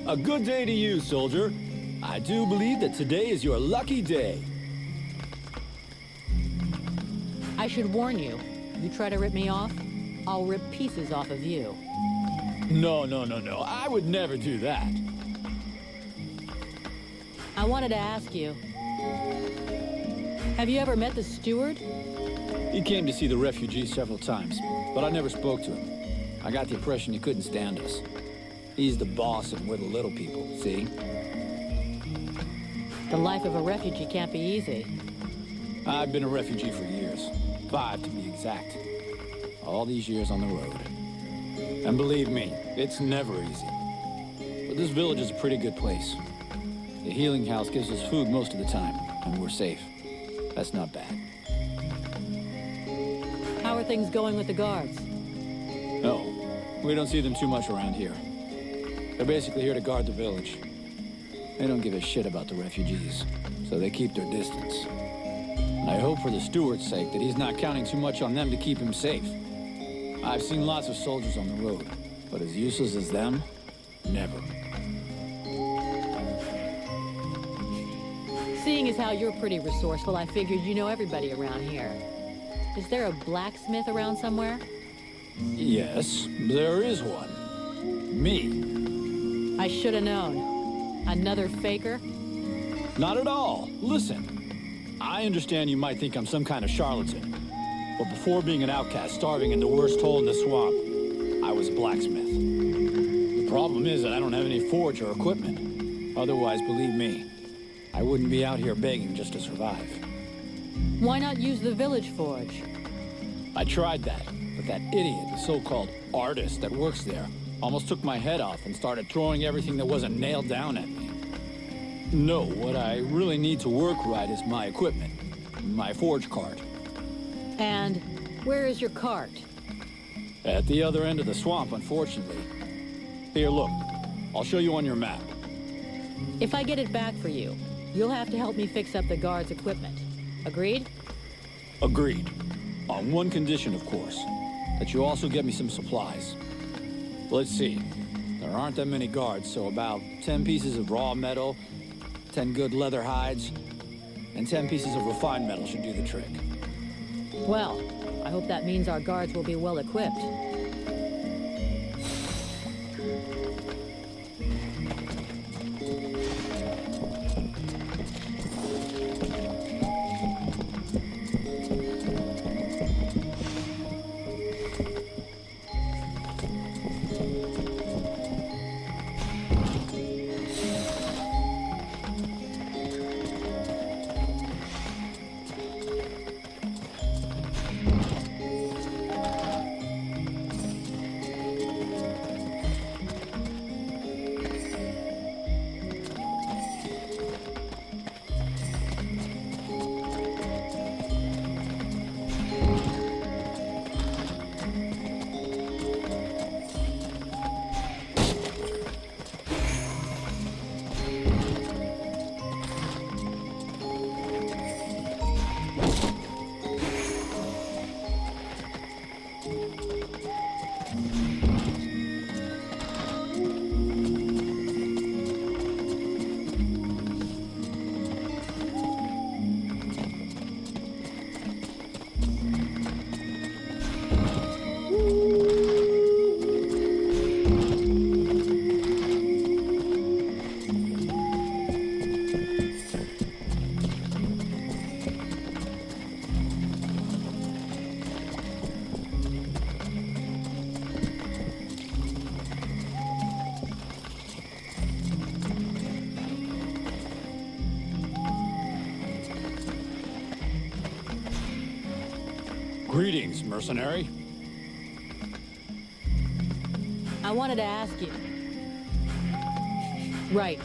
A good day to you, soldier. I do believe that today is your lucky day. I should warn you. You try to rip me off, I'll rip pieces off of you. No. I would never do that. I wanted to ask you, have you ever met the steward? He came to see the refugees several times, but I never spoke to him. I got the impression he couldn't stand us. He's the boss and we're the little people, see? The life of a refugee can't be easy. I've been a refugee for years. 5 to be exact. All these years on the road. And believe me, it's never easy. But this village is a pretty good place. The healing house gives us food most of the time, and we're safe. That's not bad. How are things going with the guards? No, we don't see them too much around here. They're basically here to guard the village. They don't give a shit about the refugees, so they keep their distance. And I hope for the steward's sake that he's not counting too much on them to keep him safe. I've seen lots of soldiers on the road, but as useless as them, never. Seeing as how you're pretty resourceful, I figured you know everybody around here. Is there a blacksmith around somewhere? Yes, there is one. Me. I should have known. Another faker? Not at all. Listen, I understand you might think I'm some kind of charlatan, but before being an outcast starving in the worst hole in the swamp, I was a blacksmith. The problem is that I don't have any forge or equipment. Otherwise, believe me, I wouldn't be out here begging just to survive. Why not use the village forge? I tried that, but that idiot, the so-called artist that works there, almost took my head off and started throwing everything that wasn't nailed down at me. No, what I really need to work right is my equipment, my forge cart. And where is your cart? At the other end of the swamp, unfortunately. Here, look. I'll show you on your map. If I get it back for you, you'll have to help me fix up the guards' equipment. Agreed? Agreed. On one condition, of course. That you also get me some supplies. Let's see. There aren't that many guards, so about 10 pieces of raw metal, 10 good leather hides, and 10 pieces of refined metal should do the trick. Well, I hope that means our guards will be well equipped. Greetings, mercenary. I wanted to ask you. Right.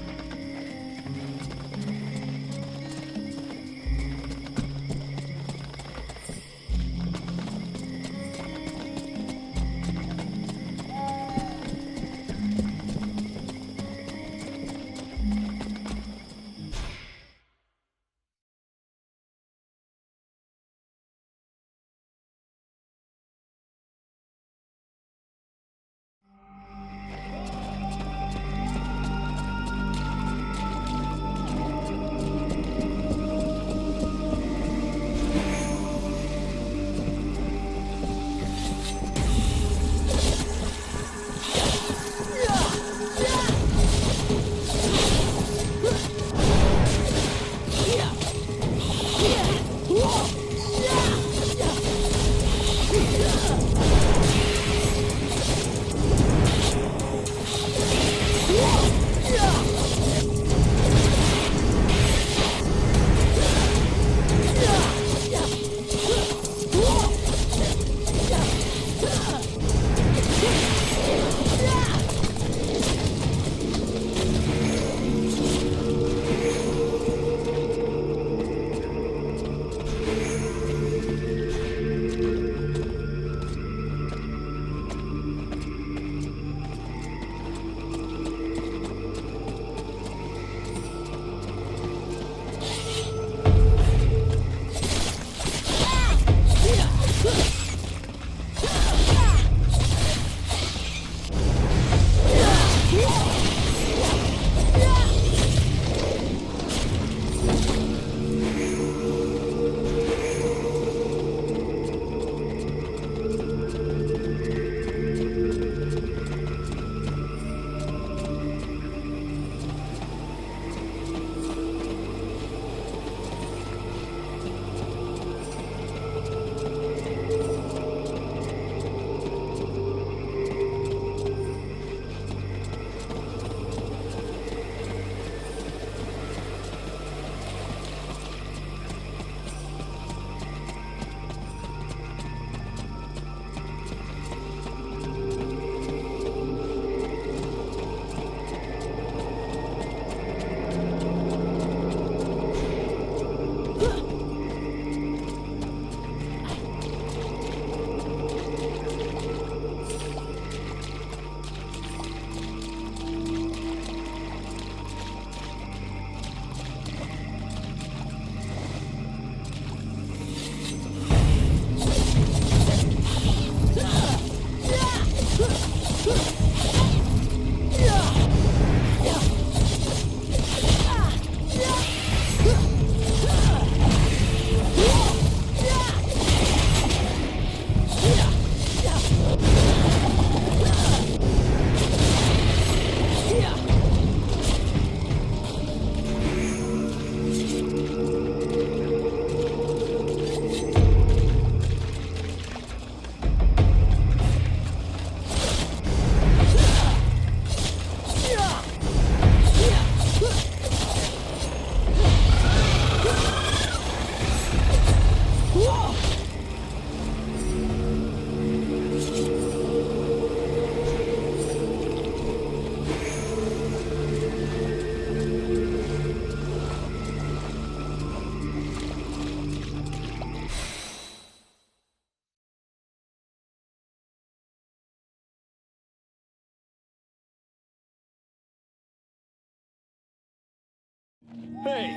Hey,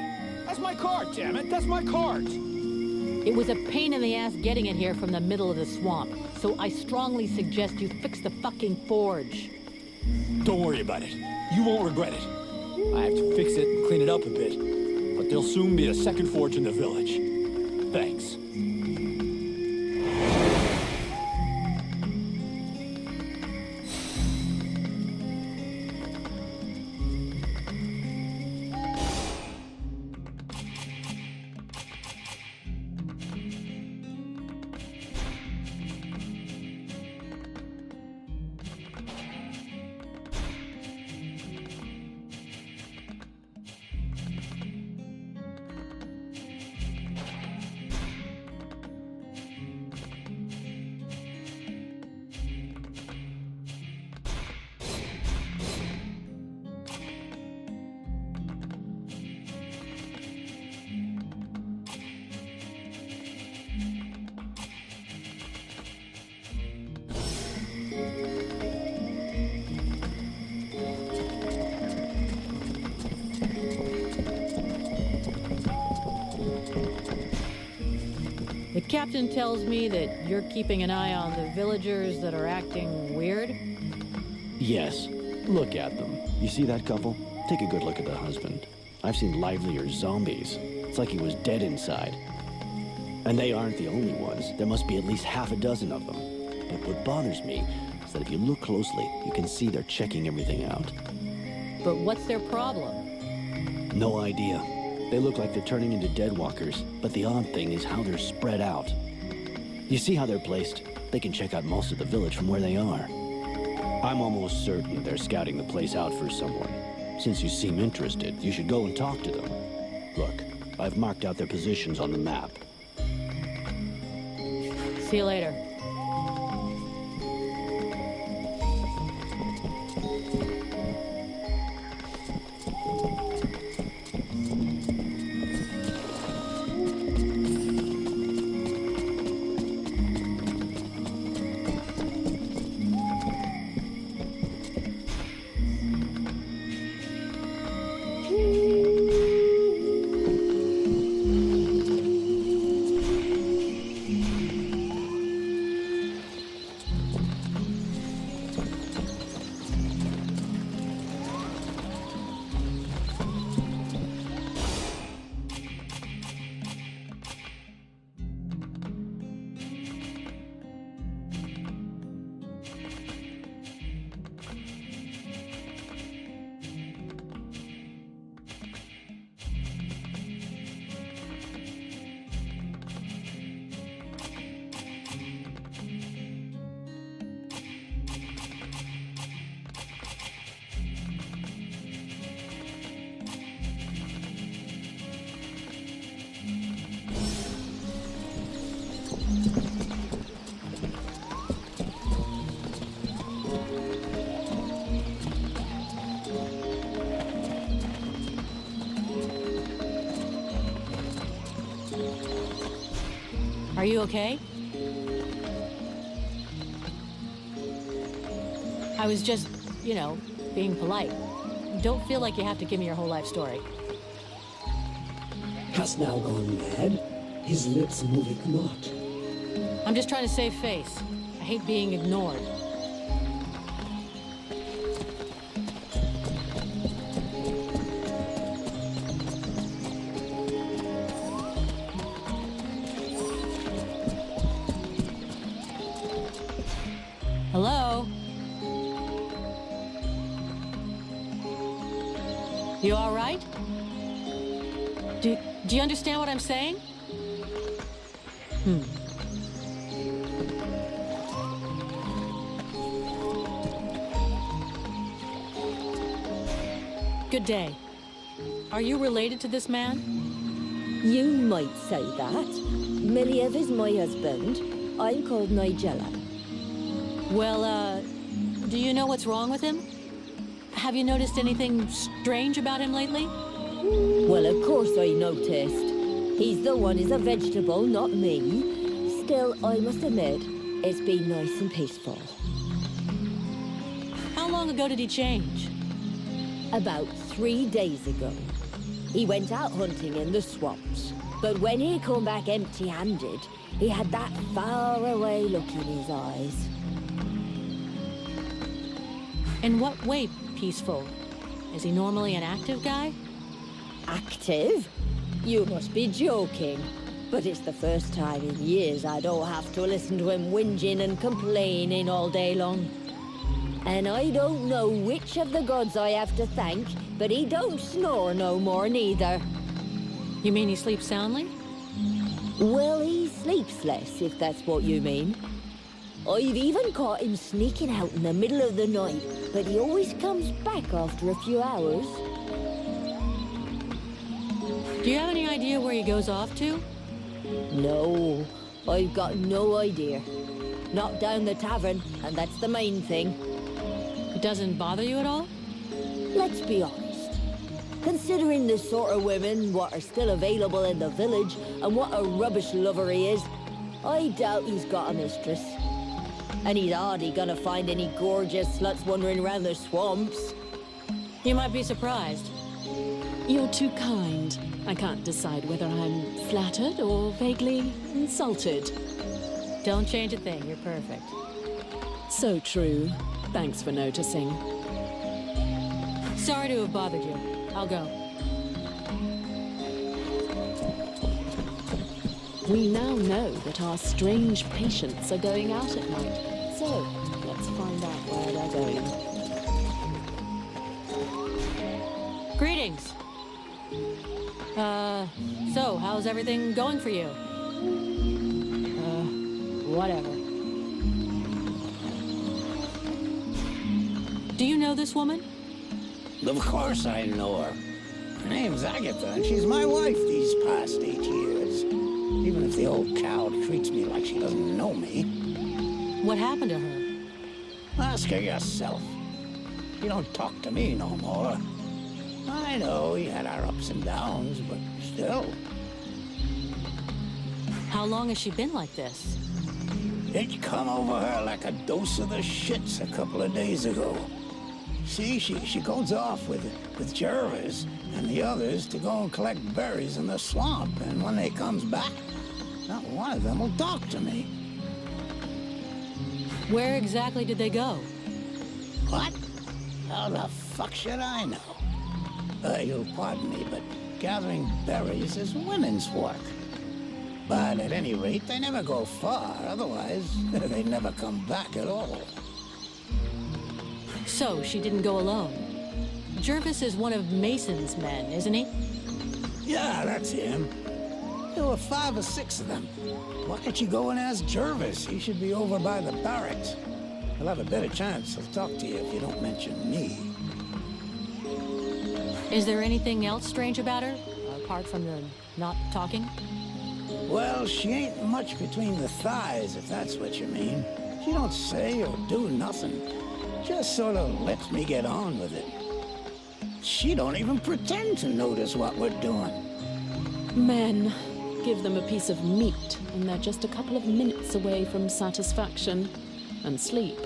that's my cart, damn it! That's my cart! It was a pain in the ass getting it here from the middle of the swamp, so I strongly suggest you fix the fucking forge. Don't worry about it. You won't regret it. I have to fix it and clean it up a bit, but there'll soon be a second forge in the village. Thanks. The captain tells me that you're keeping an eye on the villagers that are acting weird. Yes. Look at them. You see that couple? Take a good look at the husband. I've seen livelier zombies. It's like he was dead inside. And they aren't the only ones. There must be at least half a dozen of them. But what bothers me is that if you look closely, you can see they're checking everything out. But what's their problem? No idea. They look like they're turning into deadwalkers, but the odd thing is how they're spread out. You see how they're placed? They can check out most of the village from where they are. I'm almost certain they're scouting the place out for someone. Since you seem interested, you should go and talk to them. Look, I've marked out their positions on the map. See you later. Are you okay? I was just, being polite. Don't feel like you have to give me your whole life story. Hast thou gone mad? His lips moveth not. I'm just trying to save face. I hate being ignored. Hello? You all right? Do you understand what I'm saying? Good day. Are you related to this man? You might say that. Miliev is my husband. I'm called Nigella. Well, do you know what's wrong with him? Have you noticed anything strange about him lately? Well, of course I noticed. He's the one who's a vegetable, not me. Still, I must admit, it's been nice and peaceful. How long ago did he change? About 3 days ago. He went out hunting in the swamps. But when he come back empty-handed, he had that far-away look in his eyes. In what way peaceful? Is he normally an active guy? Active? You must be joking. But it's the first time in years I don't have to listen to him whinging and complaining all day long. And I don't know which of the gods I have to thank, but he don't snore no more neither. You mean he sleeps soundly? Well, he sleeps less, if that's what you mean. I've even caught him sneaking out in the middle of the night, but he always comes back after a few hours. Do you have any idea where he goes off to? No, I've got no idea. Not down the tavern, and that's the main thing. It doesn't bother you at all? Let's be honest. Considering the sort of women what are still available in the village and what a rubbish lover he is, I doubt he's got a mistress. And he's hardly gonna find any gorgeous sluts wandering around the swamps. You might be surprised. You're too kind. I can't decide whether I'm flattered or vaguely insulted. Don't change a thing, you're perfect. So true. Thanks for noticing. Sorry to have bothered you. I'll go. We now know that our strange patients are going out at night. So, let's find out where they're going. Greetings. So, how's everything going for you? Whatever. Do you know this woman? Of course I know her. Her name's Agatha, and she's my wife these past 8 years. Even if the old cow treats me like she doesn't know me. What happened to her? Ask her yourself. You don't talk to me no more. I know we had our ups and downs, but still. How long has she been like this? It come over her like a dose of the shits a couple of days ago. See, she goes off with Jervis and the others to go and collect berries in the swamp, and when they comes back, not one of them will talk to me. Where exactly did they go? What? How the fuck should I know? You'll pardon me, but gathering berries is women's work. But at any rate, they never go far, otherwise they'd never come back at all. So, she didn't go alone. Jervis is one of Mason's men, isn't he? Yeah, that's him. There were 5 or 6 of them. Why don't you go and ask Jervis? He should be over by the barracks. He'll have a better chance of talk to you if you don't mention me. Is there anything else strange about her, apart from the not talking? Well, she ain't much between the thighs, if that's what you mean. She don't say or do nothing. Just sort of lets me get on with it. She don't even pretend to notice what we're doing. Men, give them a piece of meat, and they're just a couple of minutes away from satisfaction and sleep.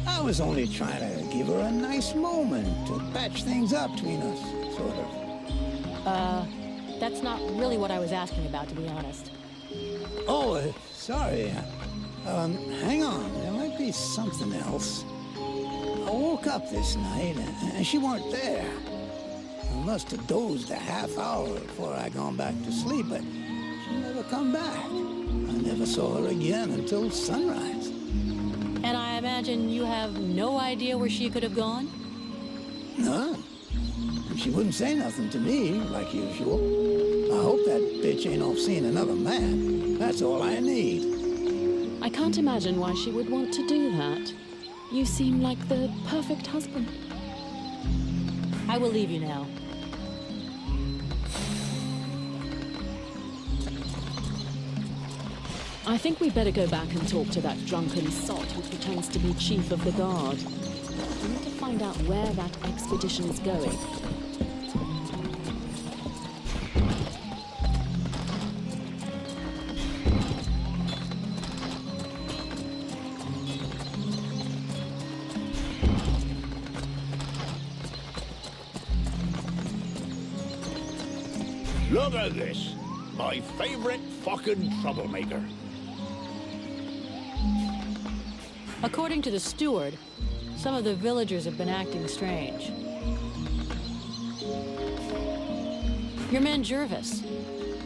I was only trying to give her a nice moment to patch things up between us, sort of. That's not really what I was asking about, to be honest. Oh, sorry. Hang on. There might be something else. I woke up this night, and she weren't there. I must have dozed a half hour before I gone back to sleep, but she never come back. I never saw her again until sunrise. And I imagine you have no idea where she could have gone? None. And she wouldn't say nothing to me, like usual. I hope that bitch ain't off seeing another man. That's all I need. I can't imagine why she would want to do that. You seem like the perfect husband. I will leave you now. I think we better go back and talk to that drunken sot who pretends to be chief of the guard. We need to find out where that expedition's going. Look at this. My favorite fucking troublemaker. According to the steward, some of the villagers have been acting strange. Your man Jervis,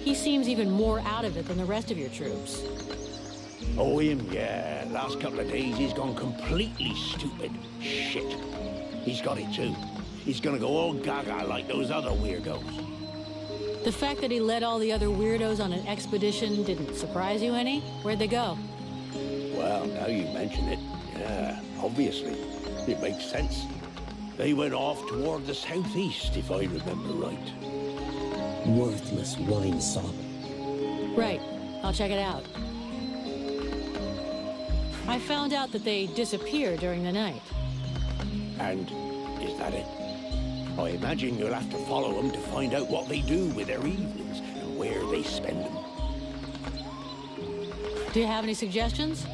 he seems even more out of it than the rest of your troops. Oh, him, yeah. Last couple of days, he's gone completely stupid. Shit. He's got it too. He's gonna go all gaga like those other weirdos. The fact that he led all the other weirdos on an expedition didn't surprise you any? Where'd they go? Well, now you mention it, yeah, obviously. It makes sense. They went off toward the southeast, if I remember right. Worthless wine sop. Right. I'll check it out. I found out that they disappeared during the night. And is that it? I imagine you'll have to follow them to find out what they do with their evenings and where they spend them. Do you have any suggestions?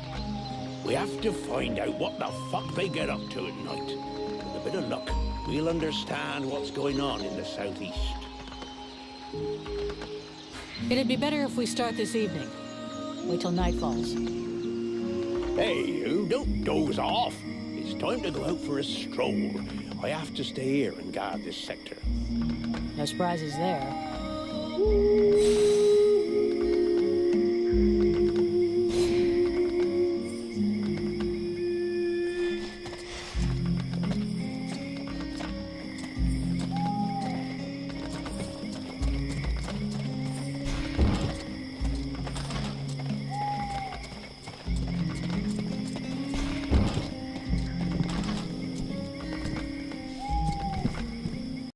We have to find out what the fuck they get up to at night. With a bit of luck, we'll understand what's going on in the southeast. It'd be better if we start this evening. Wait till night falls. Hey, you don't doze off. It's time to go out for a stroll. I have to stay here and guard this sector. No surprises there.